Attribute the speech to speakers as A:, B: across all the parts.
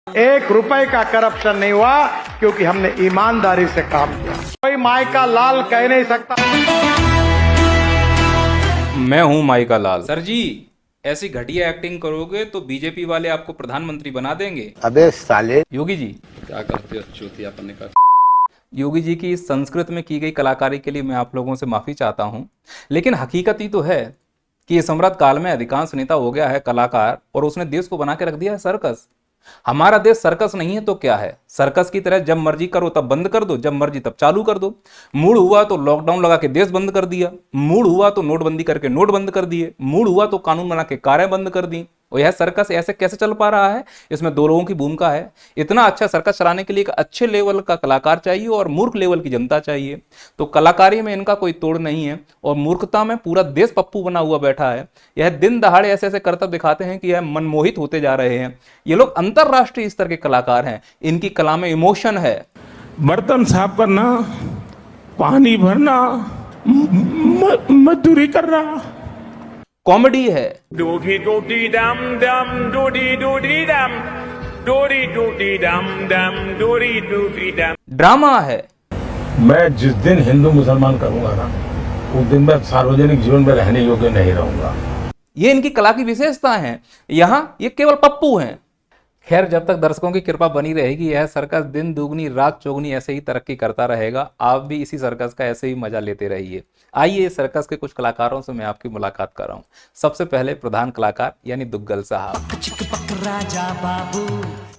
A: एक रुपए का करप्शन नहीं हुआ क्योंकि हमने ईमानदारी से काम किया। कोई माई का लाल कह नहीं सकता।
B: मैं हूं माई का लाल। सर जी, ऐसी घटिया एक्टिंग करोगे तो बीजेपी वाले आपको प्रधानमंत्री बना देंगे।
C: अबे साले,
B: योगी जी,
D: क्या करते हो चूतियापन का।
B: योगी जी की इस संस्कृत में की गई कलाकारी के लिए मैं आप लोगों से माफी चाहता हूं, लेकिन हकीकत ही तो है कि इस सम्राट काल में अधिकांश नेता हो गया है कलाकार और उसने देश को बना के रख दिया है सर्कस। हमारा देश सर्कस नहीं है तो क्या है? सर्कस की तरह जब मर्जी करो तब बंद कर दो, जब मर्जी तब चालू कर दो। मूड हुआ तो लॉकडाउन लगा के देश बंद कर दिया, मूड हुआ तो नोटबंदी करके नोट बंद कर दिए, मूड हुआ तो कानून बना के कारें बंद कर दी। और यह सर्कस ऐसे कैसे चल पा रहा है? इसमें दो लोगों की भूमिका है। इतना अच्छा सर्कस चलाने के लिए एक अच्छे लेवल का कलाकार चाहिए और मूर्ख लेवल की जनता चाहिए। तो कलाकारी में इनका कोई तोड़ नहीं है और मूर्खता में पूरा देश पप्पू बना हुआ बैठा है। यह दिन दहाड़े ऐसे ऐसे करतब दिखाते हैं कि यह मनमोहित होते जा रहे हैं। ये लोग अंतरराष्ट्रीय स्तर के कलाकार हैं, इनकी कला में इमोशन है।
E: बर्तन साफ करना, पानी भरना, मजदूरी करना,
B: कॉमेडी है।
F: Doody doody dum dum doody doody dum doody doody dum dum doody doody dum।
B: Drama है।
E: मैं जिस दिन हिंदू मुसलमान करूंगा ना, उस दिन मैं सार्वजनिक जीवन में रहने योग्य नहीं रहूंगा।
B: ये इनकी कला की विशेषता है। यहां ये केवल पप्पू हैं। खैर, जब तक दर्शकों की कृपा बनी रहेगी, यह सर्कस दिन दुगनी रात चौगनी ऐसे ही तरक्की करता रहेगा। आप भी इसी सर्कस का ऐसे ही मजा लेते रहिए। आइए इस सर्कस के कुछ कलाकारों से मैं आपकी मुलाकात कर रहा हूं। सबसे पहले प्रधान कलाकार यानी दुग्गल साहब।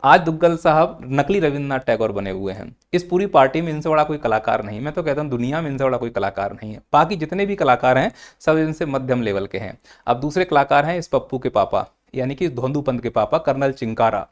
B: आज दुग्गल साहब नकली रविंद्रनाथ टैगोर बने हुए हैं। इस पूरी पार्टी में इनसे बड़ा कोई कलाकार नहीं। मैं तो कहता हूं दुनिया में इनसे बड़ा कोई कलाकार नहीं है। बाकी जितने भी कलाकार हैं सब इनसे मध्यम लेवल के हैं। अब दूसरे कलाकार हैं इस पप्पू के पापा यानी कि धोंदू पंत के पापा, कर्नल चिंकारा।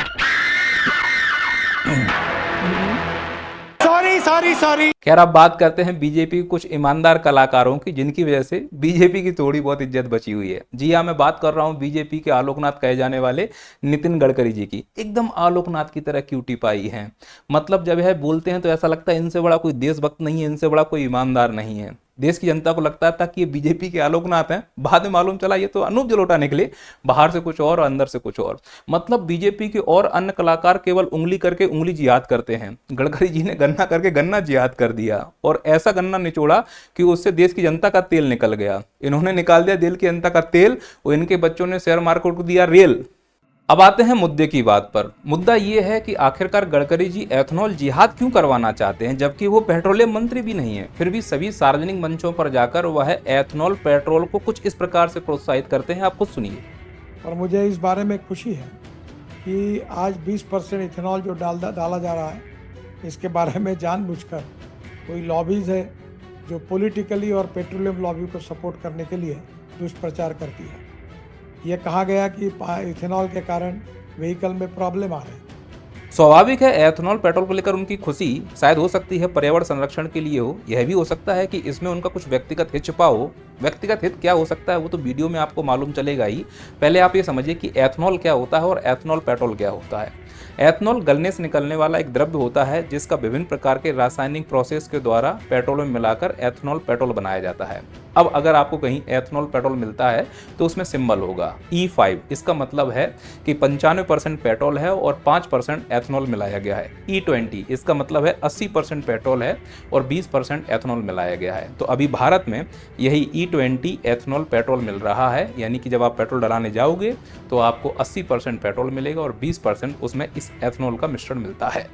A: सॉरी।
B: खैर, अब बात करते हैं बीजेपी के कुछ ईमानदार कलाकारों की, जिनकी वजह से बीजेपी की थोड़ी बहुत इज्जत बची हुई है। जी हाँ, मैं बात कर रहा हूं बीजेपी के आलोकनाथ कहे जाने वाले नितिन गडकरी जी की। एकदम आलोकनाथ की तरह क्यूटी पाई है। मतलब जब यह बोलते हैं तो ऐसा लगता है इनसे बड़ा कोई देशभक्त नहीं है, इनसे बड़ा कोई ईमानदार नहीं है। देश की जनता को लगता था कि ये बीजेपी के आलोकनाथ हैं, बाद में मालूम चला ये तो अनूप जलोटा निकले, बाहर से कुछ और अंदर से कुछ और। मतलब बीजेपी के और अन्य कलाकार केवल उंगली करके उंगली जिहाद करते हैं। गडकरी जी ने गन्ना करके गन्ना जिहाद कर दिया और ऐसा गन्ना निचोड़ा कि उससे देश की जनता का तेल निकल गया। इन्होंने निकाल दिया देश की जनता का तेल और इनके बच्चों ने शेयर मार्केट को दिया रेल। अब आते हैं मुद्दे की बात पर। मुद्दा यह है कि आखिरकार गडकरी जी एथनॉल जिहाद क्यों करवाना चाहते हैं, जबकि वो पेट्रोलियम मंत्री भी नहीं है। फिर भी सभी सार्वजनिक मंचों पर जाकर वह एथनॉल पेट्रोल को कुछ इस प्रकार से प्रोत्साहित करते हैं। आप खुद सुनिए।
G: और मुझे इस बारे में खुशी है कि आज 20% इथेनॉल जो डाला जा रहा है, इसके बारे में जानबूझकर कोई लॉबीज़ है जो पॉलिटिकली और पेट्रोलियम लॉबी को सपोर्ट करने के लिए दुष्प्रचार करती है। ये कहा गया कि इथेनॉल के कारण व्हीकल में प्रॉब्लम आ रहे हैं।
B: स्वाभाविक है, एथनॉल पेट्रोल को लेकर उनकी खुशी शायद हो सकती है पर्यावरण संरक्षण के लिए हो। यह भी हो सकता है कि इसमें उनका कुछ व्यक्तिगत हित छिपा हो। व्यक्तिगत हित क्या हो सकता है वो तो वीडियो में आपको मालूम चलेगा ही। पहले आप ये समझिए कि एथनॉल क्या होता है और एथनॉल पेट्रोल क्या होता है। एथनॉल गलने से निकलने वाला एक द्रव्य होता है जिसका विभिन्न प्रकार के रासायनिक प्रोसेस के द्वारा पेट्रोल में मिलाकर एथनॉल पेट्रोल बनाया जाता है। अब अगर आपको कहीं एथनॉल पेट्रोल मिलता है तो उसमें सिंबल होगा E5। इसका मतलब है कि 95% पेट्रोल है और 5% एथनॉल मिलाया गया है। E20 इसका मतलब है 80% पेट्रोल है और 20% एथनॉल मिलाया गया है। तो अभी भारत में यही E20 एथनॉल पेट्रोल मिल रहा है, यानी कि जब आप पेट्रोल डलाने जाओगे तो आपको 80% पेट्रोल मिलेगा और 20% उसमें इस एथनॉल का मिश्रण मिलता है।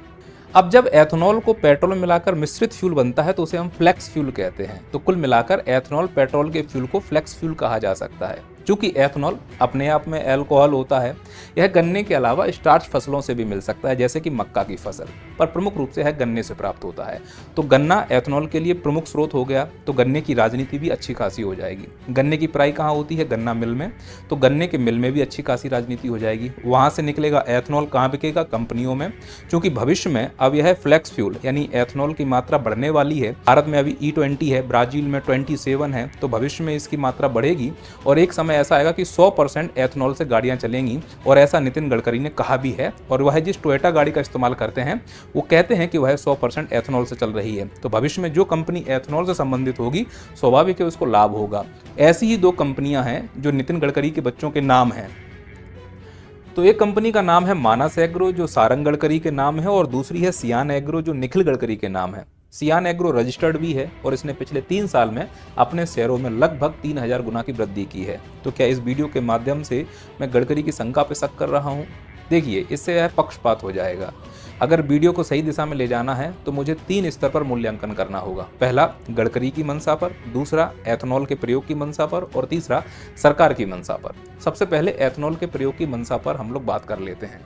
B: अब जब एथनॉल को पेट्रोल में मिलाकर मिश्रित फ्यूल बनता है तो उसे हम फ्लेक्स फ्यूल कहते हैं। तो कुल मिलाकर एथनॉल पेट्रोल के फ्यूल को फ्लेक्स फ्यूल कहा जा सकता है। चूंकि एथनॉल अपने आप में अल्कोहल होता है, यह गन्ने के अलावा स्टार्च फसलों से भी मिल सकता है, जैसे कि मक्का की फसल, पर प्रमुख रूप से यह गन्ने से प्राप्त होता है। तो गन्ना एथनॉल के लिए प्रमुख स्रोत हो गया तो गन्ने की राजनीति भी अच्छी खासी हो जाएगी। गन्ने की पेराई कहाँ होती है? गन्ना मिल में। तो गन्ने के मिल में भी अच्छी खासी राजनीति हो जाएगी। वहाँ से निकलेगा एथनॉल, कहाँ बिकेगा? कंपनियों में। चूंकि भविष्य में अब यह फ्लेक्स फ्यूल यानी एथनॉल की मात्रा बढ़ने वाली है। भारत में अभी E20 है, ब्राजील में 27 है, तो भविष्य में इसकी मात्रा बढ़ेगी और एक समय ऐसा आएगा कि 100% एथनॉल से गाड़ियां चलेंगी। और ऐसा नितिन गडकरी ने कहा भी है। और वह जिस टोयोटा गाड़ी का इस्तेमाल करते हैं वो कहते हैं कि वह 100% एथनॉल से चल रही है। तो भविष्य में जो कंपनी एथनॉल से संबंधित होगी स्वाभाविक है उसको लाभ होगा। ऐसी ही दो कंपनियां हैं जो नितिन गडकरी के बच्चों के नाम हैं। तो एक कंपनी का नाम है मानस एग्रो जो सारंग गडकरी के नाम है, और दूसरी है सियान एग्रो जो निखिल गडकरी के नाम है। सियान एग्रो रजिस्टर्ड भी है और इसने पिछले 3 साल में अपने शेयरों में लगभग 3000 गुना की वृद्धि की है। तो क्या इस वीडियो के माध्यम से मैं गडकरी की शंका पे शक कर रहा हूँ? देखिए, इससे यह पक्षपात हो जाएगा। अगर वीडियो को सही दिशा में ले जाना है तो मुझे 3 स्तर पर मूल्यांकन करना होगा। पहला, गडकरी की मंशा पर, दूसरा एथेनॉल के प्रयोग की मंशा पर, और तीसरा सरकार की मंशा पर। सबसे पहले एथेनॉल के प्रयोग की मंशा पर हम लोग बात कर लेते हैं।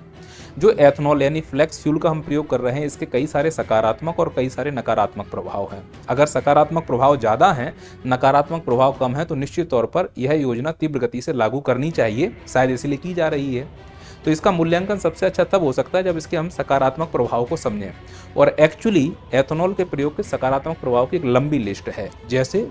B: जो एथेनॉल यानी फ्लेक्स फ्यूल का हम प्रयोग कर रहे हैं, इसके कई सारे सकारात्मक और कई सारे नकारात्मक प्रभाव हैं। अगर सकारात्मक प्रभाव ज़्यादा हैं, नकारात्मक प्रभाव कम है, तो निश्चित तौर पर यह योजना तीव्र गति से लागू करनी चाहिए, शायद इसलिए की जा रही है। तो इसका मूल्यांकन सबसे अच्छा तब हो सकता है जब इसके हम सकारात्मक प्रभाव को समझें। और एक्चुअली एथेनॉल के प्रयोग के सकारात्मक प्रभाव की एक लंबी लिस्ट है। जैसे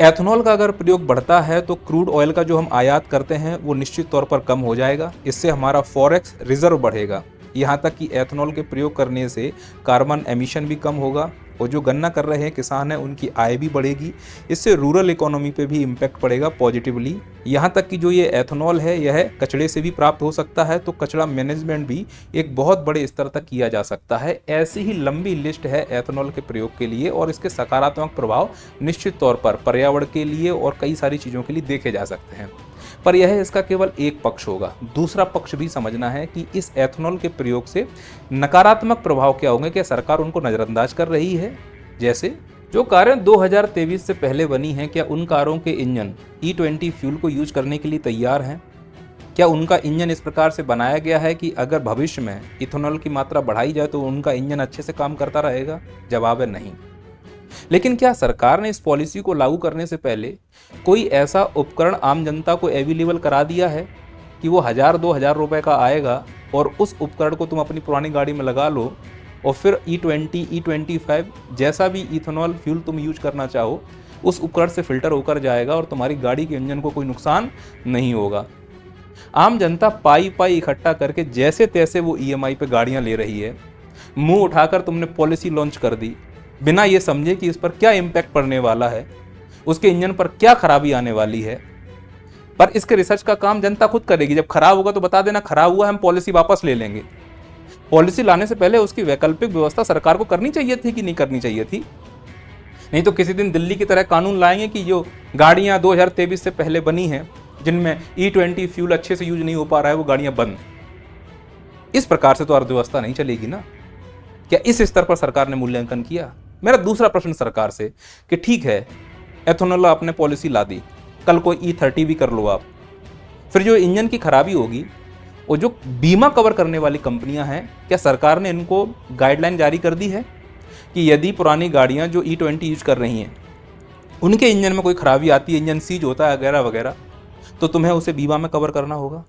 B: एथेनॉल का अगर प्रयोग बढ़ता है तो क्रूड ऑयल का जो हम आयात करते हैं वो निश्चित तौर पर कम हो जाएगा। इससे हमारा फॉरेक्स रिजर्व बढ़ेगा। यहाँ तक कि एथेनॉल के प्रयोग करने से कार्बन एमिशन भी कम होगा, और जो गन्ना कर रहे हैं किसान हैं उनकी आय भी बढ़ेगी। इससे रूरल इकोनॉमी पे भी इम्पैक्ट पड़ेगा पॉजिटिवली। यहाँ तक कि जो ये एथेनॉल है यह कचड़े से भी प्राप्त हो सकता है, तो कचड़ा मैनेजमेंट भी एक बहुत बड़े स्तर तक किया जा सकता है। ऐसी ही लंबी लिस्ट है एथेनॉल के प्रयोग के लिए, और इसके सकारात्मक प्रभाव निश्चित तौर पर पर्यावरण के लिए और कई सारी चीज़ों के लिए देखे जा सकते हैं। पर यह इसका केवल एक पक्ष होगा। दूसरा पक्ष भी समझना है कि इस एथेनॉल के प्रयोग से नकारात्मक प्रभाव क्या होंगे। क्या सरकार उनको नज़रअंदाज कर रही है? जैसे जो कारें 2023 से पहले बनी हैं, क्या उन कारों के इंजन E20 फ्यूल को यूज करने के लिए तैयार हैं? क्या उनका इंजन इस प्रकार से बनाया गया है कि अगर भविष्य में इथेनॉल की मात्रा बढ़ाई जाए तो उनका इंजन अच्छे से काम करता रहेगा? जवाब है नहीं। लेकिन क्या सरकार ने इस पॉलिसी को लागू करने से पहले कोई ऐसा उपकरण आम जनता को अवेलेबल करा दिया है कि वो 1000-2000 रुपए का आएगा और उस उपकरण को तुम अपनी पुरानी गाड़ी में लगा लो और फिर E20, E25 जैसा भी इथेनॉल फ्यूल तुम यूज करना चाहो उस उपकरण से फिल्टर होकर जाएगा और तुम्हारी गाड़ी के इंजन को कोई नुकसान नहीं होगा? आम जनता पाई इकट्ठा करके जैसे तैसे वो EMI पे गाड़ियां ले रही है। मुंह उठाकर तुमने पॉलिसी लॉन्च कर दी बिना ये समझे कि इस पर क्या इम्पैक्ट पड़ने वाला है, उसके इंजन पर क्या खराबी आने वाली है। पर इसके रिसर्च का काम जनता खुद करेगी। जब खराब होगा तो बता देना खराब हुआ, हम पॉलिसी वापस ले लेंगे। पॉलिसी लाने से पहले उसकी वैकल्पिक व्यवस्था सरकार को करनी चाहिए थी कि नहीं करनी चाहिए थी? नहीं तो किसी दिन दिल्ली की तरह कानून लाएंगे कि जो गाड़ियां 2023 से पहले बनी हैं जिनमें E20 फ्यूल अच्छे से यूज नहीं हो पा रहा है वो गाड़ियां बंद। इस प्रकार से तो अर्थव्यवस्था नहीं चलेगी ना। क्या इस स्तर पर सरकार ने मूल्यांकन किया? मेरा दूसरा प्रश्न सरकार से कि ठीक है, एथेनॉल आपने पॉलिसी ला दी, कल को E30 भी कर लो आप, फिर जो इंजन की खराबी होगी और जो बीमा कवर करने वाली कंपनियां हैं, क्या सरकार ने इनको गाइडलाइन जारी कर दी है कि यदि पुरानी गाड़ियां जो E20 यूज कर रही हैं उनके इंजन में कोई खराबी आती है, इंजन सीज होता है वगैरह वगैरह, तो तुम्हें उसे बीमा में कवर करना होगा?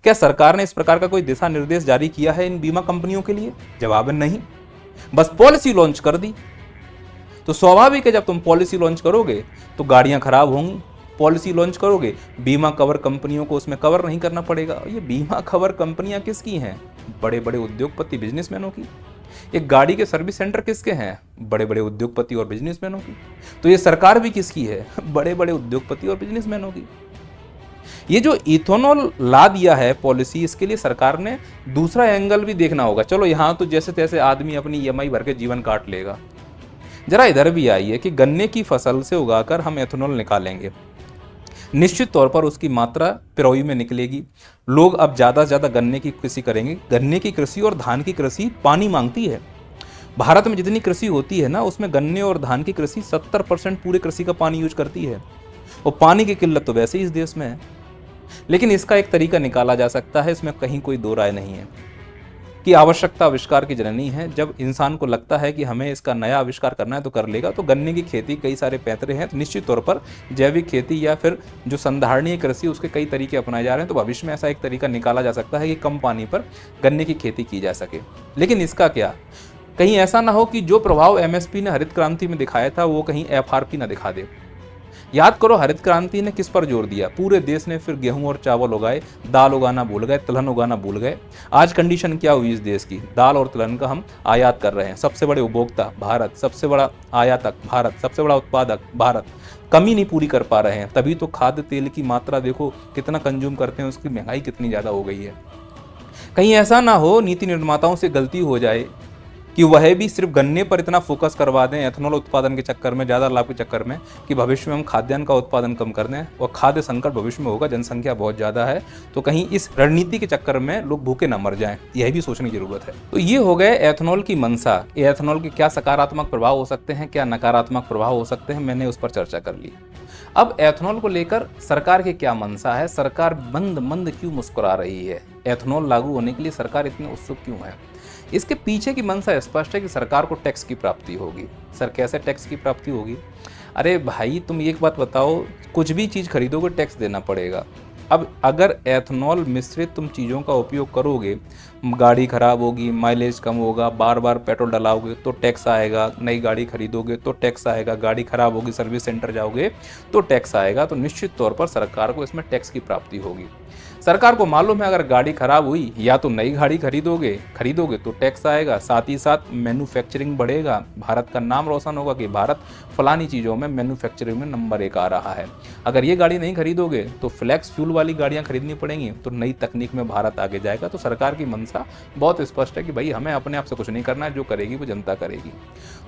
B: क्या सरकार ने इस प्रकार का कोई दिशा निर्देश जारी किया है इन बीमा कंपनियों के लिए? जवाब है नहीं। बस पॉलिसी लॉन्च कर दी। तो स्वाभाविक है जब तुम पॉलिसी लॉन्च करोगे तो गाड़ियां खराब होंगी। पॉलिसी लॉन्च करोगे, बीमा कवर कंपनियों को उसमें कवर नहीं करना पड़ेगा। ये बीमा कवर कंपनियां किसकी हैं? बड़े बड़े उद्योगपति बिजनेसमैनों की। ये गाड़ी के सर्विस सेंटर किसके हैं? बड़े बड़े उद्योगपति और बिजनेसमैनों की। तो ये सरकार भी किसकी है? बड़े बड़े उद्योगपति और बिजनेसमैनों की। ये जो इथेनॉल ला दिया है पॉलिसी, इसके लिए सरकार ने दूसरा एंगल भी देखना होगा। चलो यहाँ तो जैसे तैसे आदमी अपनी EMI भर के जीवन काट लेगा, जरा इधर भी आइए कि गन्ने की फसल से उगाकर हम एथेनॉल निकालेंगे। निश्चित तौर पर उसकी मात्रा पिरोई में निकलेगी। लोग अब ज़्यादा से ज़्यादा गन्ने की कृषि करेंगे। गन्ने की कृषि और धान की कृषि पानी मांगती है। भारत में जितनी कृषि होती है ना, उसमें गन्ने और धान की कृषि 70% पूरे कृषि का पानी यूज करती है, और पानी की किल्लत तो वैसे ही इस देश में है। लेकिन इसका एक तरीका निकाला जा सकता है, इसमें कहीं कोई दो राय नहीं है कि आवश्यकता आविष्कार की जननी है। जब इंसान को लगता है कि हमें इसका नया आविष्कार करना है तो कर लेगा। तो गन्ने की खेती कई सारे पैतरे हैं, तो निश्चित तौर पर जैविक खेती या फिर जो संधारणीय कृषि उसके कई तरीके अपनाए जा रहे हैं। तो भविष्य में ऐसा एक तरीका निकाला जा सकता है कि कम पानी पर गन्ने की खेती की जा सके। लेकिन इसका क्या, कहीं ऐसा ना हो कि जो प्रभाव MSP ने हरित क्रांति में दिखाया था वो कहीं FRP ना दिखा दे। याद करो हरित क्रांति ने किस पर जोर दिया? पूरे देश ने फिर गेहूं और चावल उगाए, दाल उगाना भूल गए, तिलहन उगाना भूल गए। आज कंडीशन क्या हुई इस देश की? दाल और तिलहन का हम आयात कर रहे हैं। सबसे बड़े उपभोक्ता भारत, सबसे बड़ा आयातक भारत, सबसे बड़ा उत्पादक भारत। कमी नहीं पूरी कर पा रहे हैं। तभी तो खाद्य तेल की मात्रा देखो कितना कंज्यूम करते हैं, उसकी महंगाई कितनी ज़्यादा हो गई है। कहीं ऐसा ना हो नीति निर्माताओं से गलती हो जाए कि वह भी सिर्फ गन्ने पर इतना फोकस करवा दें एथेनॉल उत्पादन के चक्कर में, ज़्यादा लाभ के चक्कर में, कि भविष्य में हम खाद्यान्न का उत्पादन कम कर दें और खाद्य संकट भविष्य में होगा, जनसंख्या बहुत ज़्यादा है, तो कहीं इस रणनीति के चक्कर में लोग भूखे ना मर जाएं, यह भी सोचने की जरूरत है। तो ये हो गए एथेनॉल की मंशा। एथेनॉल के क्या सकारात्मक प्रभाव हो सकते हैं, क्या नकारात्मक प्रभाव हो सकते हैं, मैंने उस पर चर्चा कर ली। अब एथेनॉल को लेकर सरकार की क्या मंशा है, सरकार मंद मंद क्यों मुस्कुरा रही है, एथेनॉल लागू होने के लिए सरकार इतनी उत्सुक क्यों है? इसके पीछे की मंशा स्पष्ट है कि सरकार को टैक्स की प्राप्ति होगी। सर कैसे टैक्स की प्राप्ति होगी? अरे भाई तुम एक बात बताओ, कुछ भी चीज़ खरीदोगे टैक्स देना पड़ेगा। अब अगर एथेनॉल मिश्रित तुम चीज़ों का उपयोग करोगे, गाड़ी खराब होगी, माइलेज कम होगा, बार बार पेट्रोल डलाओगे तो टैक्स आएगा, नई गाड़ी खरीदोगे तो टैक्स आएगा, गाड़ी खराब होगी सर्विस सेंटर जाओगे तो टैक्स आएगा, तो निश्चित तौर पर सरकार को इसमें टैक्स की प्राप्ति होगी। सरकार को मालूम है अगर गाड़ी खराब हुई या तो नई गाड़ी खरीदोगे तो टैक्स आएगा, साथ ही साथ मैन्युफैक्चरिंग बढ़ेगा, भारत का नाम रोशन होगा कि भारत फलानी चीज़ों में मैन्युफैक्चरिंग में नंबर 1 आ रहा है। अगर ये गाड़ी नहीं खरीदोगे तो फ्लैक्स फ्यूल वाली गाड़ियाँ खरीदनी पड़ेंगी, तो नई तकनीक में भारत आगे जाएगा। तो सरकार की मंशा बहुत स्पष्ट है कि भाई हमें अपने आप से कुछ नहीं करना है, जो करेगी वो जनता करेगी।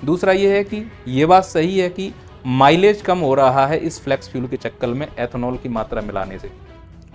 B: दूसरा ये है कि ये बात सही है कि माइलेज कम हो रहा है इस फ्लैक्स फ्यूल के चक्कर में एथेनॉल की मात्रा मिलाने से,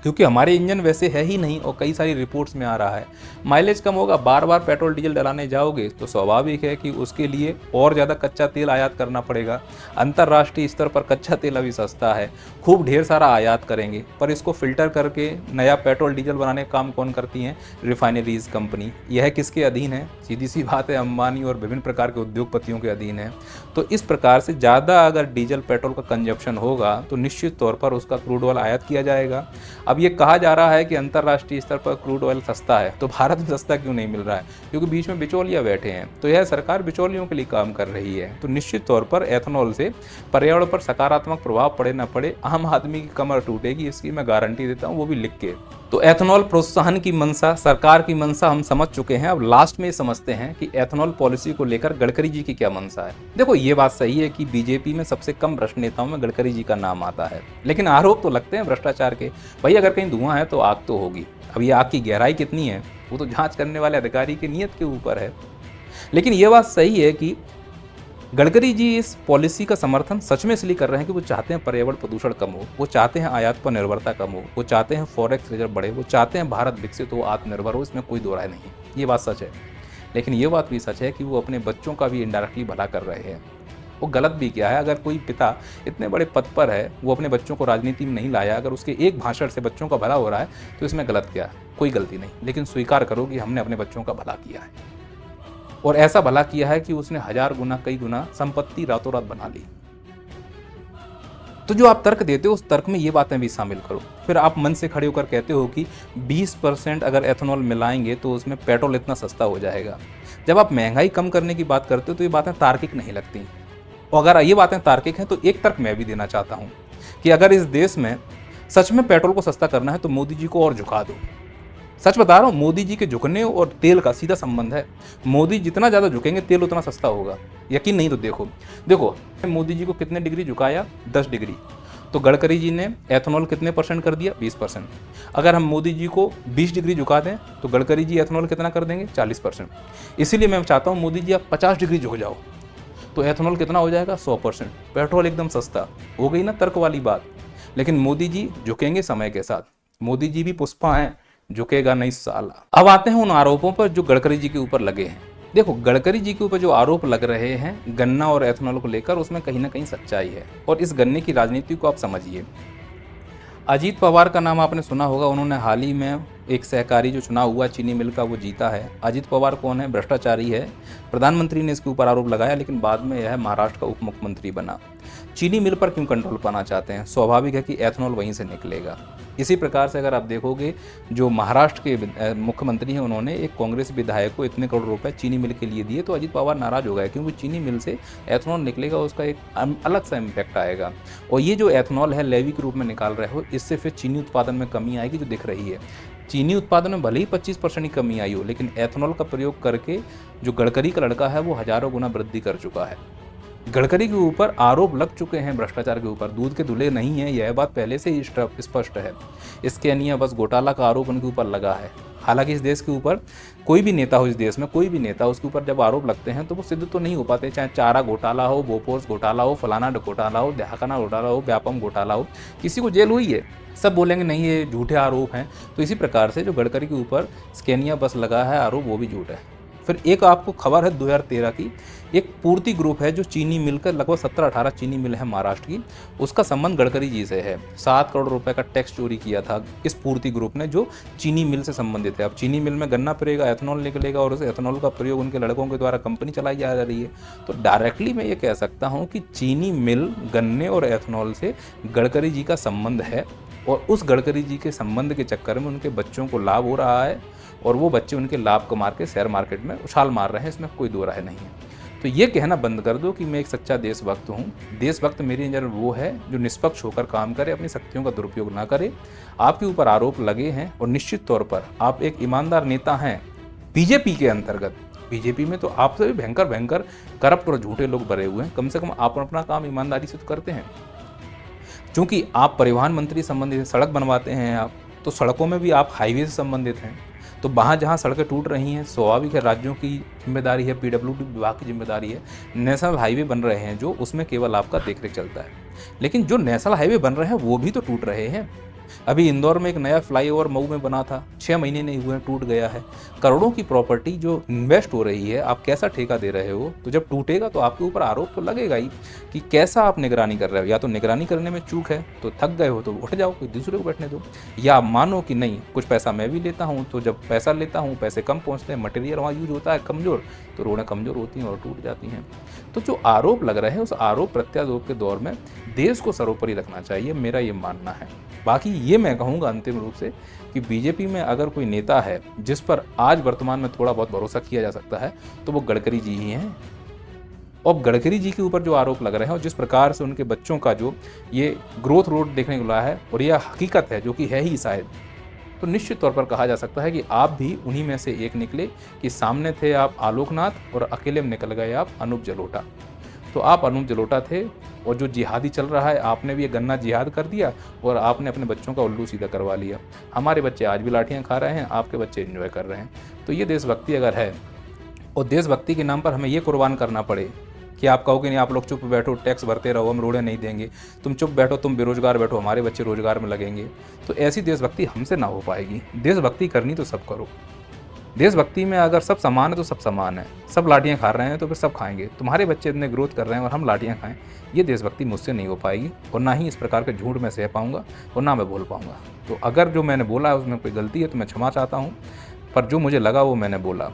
B: क्योंकि हमारे इंजन वैसे है ही नहीं और कई सारी रिपोर्ट्स में आ रहा है माइलेज कम होगा। बार बार पेट्रोल डीजल डलाने जाओगे तो स्वाभाविक है कि उसके लिए और ज़्यादा कच्चा तेल आयात करना पड़ेगा। अंतर्राष्ट्रीय स्तर पर कच्चा तेल अभी सस्ता है, खूब ढेर सारा आयात करेंगे, पर इसको फिल्टर करके नया पेट्रोल डीजल बनाने का काम कौन करती हैं? Refineries company. यह किसके अधीन है? सीधी सी बात है, अंबानी और विभिन्न प्रकार के उद्योगपतियों के अधीन है। तो इस प्रकार से ज़्यादा अगर डीजल पेट्रोल का कंजप्शन होगा तो निश्चित तौर पर उसका क्रूड ऑयल आयात किया जाएगा। अब ये कहा जा रहा है कि अंतर्राष्ट्रीय स्तर पर क्रूड ऑयल सस्ता है, तो भारत में सस्ता क्यों नहीं मिल रहा है? क्योंकि बीच में बिचौलिया बैठे हैं। तो यह सरकार बिचौलियों के लिए काम कर रही है। तो निश्चित तौर पर एथेनॉल से पर्यावरण पर सकारात्मक प्रभाव पड़े ना पड़े, आम आदमी की कमर टूटेगी, इसकी मैं गारंटी देता हूँ, वो भी लिख के। तो एथेनॉल प्रोत्साहन की मंशा, सरकार की मंशा हम समझ चुके हैं। अब लास्ट में समझते हैं कि एथेनॉल पॉलिसी को लेकर गडकरी जी की क्या मंशा है। देखो ये बात सही है कि बीजेपी में सबसे कम भ्रष्ट नेताओं में गडकरी जी का नाम आता है, लेकिन आरोप तो लगते हैं भ्रष्टाचार के। भाई अगर कहीं धुआं है तो आग तो होगी। अब ये आग की गहराई कितनी है वो तो जांच करने वाले अधिकारी की नीयत के ऊपर है। लेकिन ये बात सही है कि गडकरी जी इस पॉलिसी का समर्थन सच में इसलिए कर रहे हैं कि वो चाहते हैं पर्यावरण प्रदूषण कम हो, वो चाहते हैं आयात पर निर्भरता कम हो, वो चाहते हैं फॉरेक्स रिजर्व बढ़े, वो चाहते हैं भारत विकसित हो, आत्मनिर्भर हो। इसमें कोई दो राय नहीं, ये बात सच है। लेकिन ये बात भी सच है कि वो अपने बच्चों का भी इनडायरेक्टली भला कर रहे हैं। वो गलत भी क्या है? अगर कोई पिता इतने बड़े पद पर है, वो अपने बच्चों को राजनीति में नहीं लाया, अगर उसके एक भाषण से बच्चों का भला हो रहा है तो इसमें गलत क्या है? कोई गलती नहीं। लेकिन स्वीकार करो कि हमने अपने बच्चों का भला किया है, और ऐसा भला किया है कि उसने 1000 गुना कई गुना संपत्ति रातों रात बना ली। तो जो आप तर्क देते हो उस तर्क में ये बातें भी शामिल करो। फिर आप मन से खड़े होकर कहते हो कि 20% अगर एथेनॉल मिलाएंगे तो उसमें पेट्रोल इतना सस्ता हो जाएगा। जब आप महंगाई कम करने की बात करते हो तो ये बातें तार्किक नहीं लगती। और अगर ये बातें तार्किक हैं तो एक तर्क मैं भी देना चाहता हूँ कि अगर इस देश में सच में पेट्रोल को सस्ता करना है तो मोदी जी को और झुका दो। सच बता रहा हूँ, मोदी जी के झुकने और तेल का सीधा संबंध है। मोदी जितना ज़्यादा झुकेंगे तेल उतना सस्ता होगा। यकीन नहीं तो देखो मोदी जी को कितने डिग्री झुकाया? 10 डिग्री। तो गडकरी जी ने एथेनॉल कितने % कर दिया? 20%। अगर हम मोदी जी को 20 डिग्री झुका दें तो गडकरी जी एथेनॉल कितना कर देंगे? 40%। इसीलिए मैं चाहता हूँ मोदी जी आप 50 डिग्री झुक जाओ तो एथेनॉल कितना हो जाएगा? 100%। पेट्रोल एकदम सस्ता हो गई ना, तर्क वाली बात। लेकिन मोदी जी झुकेंगे समय के साथ। मोदी जी भी पुष्पा हैं, झुकेगा नहीं साला। अब आते हैं उन आरोपों पर जो गडकरी जी के ऊपर लगे हैं। देखो गडकरी जी के ऊपर जो आरोप लग रहे हैं गन्ना और एथेनॉल को लेकर, उसमें कहीं ना कहीं सच्चाई है। और इस गन्ने की राजनीति को आप समझिए। अजीत पवार का नाम आपने सुना होगा। उन्होंने हाल ही में एक सहकारी जो चुनाव हुआ चीनी मिल का, वो जीता है। अजीत पवार कौन है? भ्रष्टाचारी है। प्रधानमंत्री ने इसके ऊपर आरोप लगाया, लेकिन बाद में यह महाराष्ट्र का उप मुख्यमंत्री बना। चीनी मिल पर क्यों कंट्रोल पाना चाहते हैं? स्वाभाविक है कि एथेनॉल वहीं से निकलेगा। इसी प्रकार से अगर आप देखोगे जो महाराष्ट्र के मुख्यमंत्री हैं, उन्होंने एक कांग्रेस विधायक को इतने करोड़ रुपए चीनी मिल के लिए दिए, तो अजीत पवार नाराज हो गए क्योंकि चीनी मिल से एथेनॉल निकलेगा, उसका एक अलग सा इम्पैक्ट आएगा। और ये जो एथेनॉल है लेवी के रूप में निकाल रहे हो, इससे फिर चीनी उत्पादन में कमी आएगी जो दिख रही है। चीनी उत्पादन में भले ही 25% की कमी आई हो, लेकिन एथेनॉल का प्रयोग करके जो गडकरी का लड़का है वो हजारों गुना वृद्धि कर चुका है। गडकरी के ऊपर आरोप लग चुके हैं भ्रष्टाचार के ऊपर, दूध के धुले नहीं है, यह बात पहले से ही स्पष्ट है। स्कैनिया बस घोटाला का आरोप उनके ऊपर लगा है। हालांकि इस देश के ऊपर कोई भी नेता हो, इस देश में कोई भी नेता, उसके ऊपर जब आरोप लगते हैं तो वो सिद्ध तो नहीं हो पाते, चाहे चारा घोटाला हो, बोफोर्स घोटाला हो, फलाना घोटाला हो, दहाकना घोटाला हो, व्यापम घोटाला हो, किसी को जेल हुई है, सब बोलेंगे नहीं ये झूठे आरोप हैं। तो इसी प्रकार से जो गडकरी के ऊपर स्कैनिया बस लगा है आरोप, वो भी झूठ है। फिर एक आपको खबर है 2013 की, एक पूर्ति ग्रुप है जो चीनी मिल का, लगभग 17-18 चीनी मिल है महाराष्ट्र की, उसका संबंध गडकरी जी से है। 7 करोड़ रुपए का टैक्स चोरी किया था इस पूर्ति ग्रुप ने, जो चीनी मिल से संबंधित है। अब चीनी मिल में गन्ना पड़ेगा, एथेनॉल निकलेगा और उस एथेनॉल का प्रयोग उनके लड़कों के द्वारा कंपनी चलाई जा रही है। तो डायरेक्टली मैं ये कह सकता हूँ कि चीनी मिल, गन्ने और एथेनॉल से गडकरी जी का संबंध है और उस गडकरी जी के संबंध के चक्कर में उनके बच्चों को लाभ हो रहा है और वो बच्चे उनके लाभ को मार के शेयर मार्केट में उछाल मार रहे हैं, इसमें कोई दो राय नहीं है। तो ये कहना बंद कर दो कि मैं एक सच्चा देशभक्त हूँ। देशभक्त मेरी नज़र वो है जो निष्पक्ष होकर काम करे, अपनी शक्तियों का दुरुपयोग ना करे। आपके ऊपर आरोप लगे हैं और निश्चित तौर पर आप एक ईमानदार नेता हैं बीजेपी के अंतर्गत। बीजेपी में तो आपसे भी भयंकर करप्ट और झूठे लोग भरे हुए हैं। कम से कम आप अपना काम ईमानदारी से तो करते हैं। चूँकि आप परिवहन मंत्री संबंधित सड़क बनवाते हैं, आप तो सड़कों में भी आप हाईवे से संबंधित हैं। तो वहाँ जहाँ सड़कें टूट रही हैं, स्वाभाविक है राज्यों की जिम्मेदारी है, पीडब्ल्यूडी विभाग की जिम्मेदारी है। नेशनल हाईवे बन रहे हैं जो, उसमें केवल आपका देखरेख चलता है। लेकिन जो नेशनल हाईवे बन रहे हैं वो भी तो टूट रहे हैं। अभी इंदौर में एक नया फ्लाईओवर मऊ में बना था, 6 महीने नहीं हुए, टूट गया है। करोड़ों की प्रॉपर्टी जो इन्वेस्ट हो रही है, आप कैसा ठेका दे रहे हो? तो जब टूटेगा तो आपके ऊपर आरोप तो लगेगा ही कि कैसा आप निगरानी कर रहे हो। या तो निगरानी करने में चूक है, तो थक गए हो तो उठ जाओ, कोई दूसरे को बैठने दो, या मानो कि नहीं कुछ पैसा मैं भी लेता हूँ, तो जब पैसा लेता हूँ पैसे कम पहुँचते हैं, मटेरियल वहाँ यूज होता है कमज़ोर, तो रोडें कमज़ोर होती हैं और टूट जाती हैं। तो जो आरोप लग रहे हैं उस आरोप प्रत्यारोप के दौर में देश को सर्वोपरि रखना चाहिए, मेरा ये मानना है। बाकी ये मैं कहूँगा अंतिम रूप से कि बीजेपी में अगर कोई नेता है जिस पर आज वर्तमान में थोड़ा बहुत भरोसा किया जा सकता है तो वो गडकरी जी ही हैं। और गडकरी जी के ऊपर जो आरोप लग रहे हैं और जिस प्रकार से उनके बच्चों का जो ये ग्रोथ रोड देखने को मिला है, और यह हकीकत है जो कि है ही शायद, तो निश्चित तौर पर कहा जा सकता है कि आप भी उन्हीं में से एक निकले कि सामने थे आप आलोकनाथ और अकेले में निकल गए आप अनूप जलोटा। तो आप अनूप जलोटा थे और जो जिहादी चल रहा है, आपने भी ये गन्ना जिहाद कर दिया और आपने अपने बच्चों का उल्लू सीधा करवा लिया। हमारे बच्चे आज भी लाठियाँ खा रहे हैं, आपके बच्चे एंजॉय कर रहे हैं। तो ये देशभक्ति अगर है और देशभक्ति के नाम पर हमें ये कुर्बान करना पड़े कि आप कहोगे नहीं आप लोग चुप बैठो, टैक्स भरते रहो, हम रोडें नहीं देंगे, तुम चुप बैठो, तुम बेरोजगार बैठो, हमारे बच्चे रोजगार में लगेंगे, तो ऐसी देशभक्ति हमसे ना हो पाएगी। देशभक्ति करनी तो सब करो। देशभक्ति में अगर सब समान है तो सब समान है, सब लाठियाँ खा रहे हैं तो फिर सब खाएंगे। तुम्हारे बच्चे इतने ग्रोथ कर रहे हैं और हम लाठियाँ खाएं, ये देशभक्ति मुझसे नहीं हो पाएगी और ना ही इस प्रकार के झूठ मैं सह पाऊँगा और ना मैं बोल पाऊँगा। तो अगर जो मैंने बोला है उसमें कोई गलती है तो मैं क्षमा चाहता हूँ, पर जो मुझे लगा वो मैंने बोला।